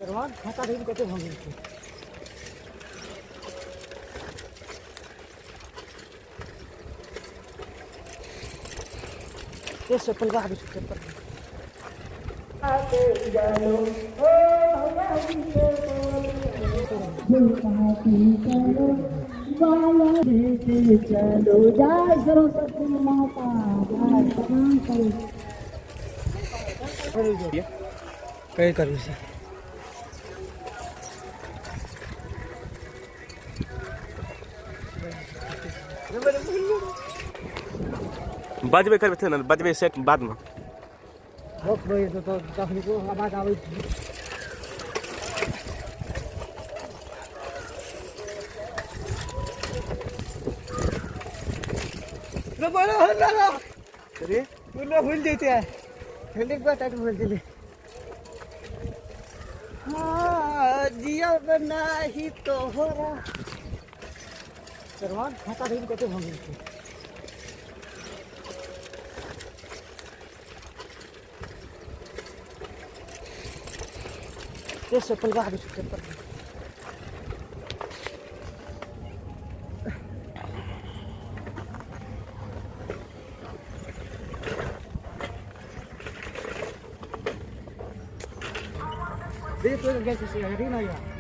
करवा खाता दिन कते भंग ये चप्पल का हाथ चप्पल आते जानो ओ बाला देते चलो जय सरस्वती माता जय प्रणाम करो कई करू से बजबे करबे थे ना बजबे सेट बाद में रोक भाई तो तखनी को आवाज आवे छी लो बोलो हल्ला अरे बोलो भूल जाते हैं ठंडी बात है भूल दिले हां जिया बना ही तोहरा करवा खाता दिन कते भंग ये चप्पल का हाथ चप्पल देख तो कैसे से है ना यार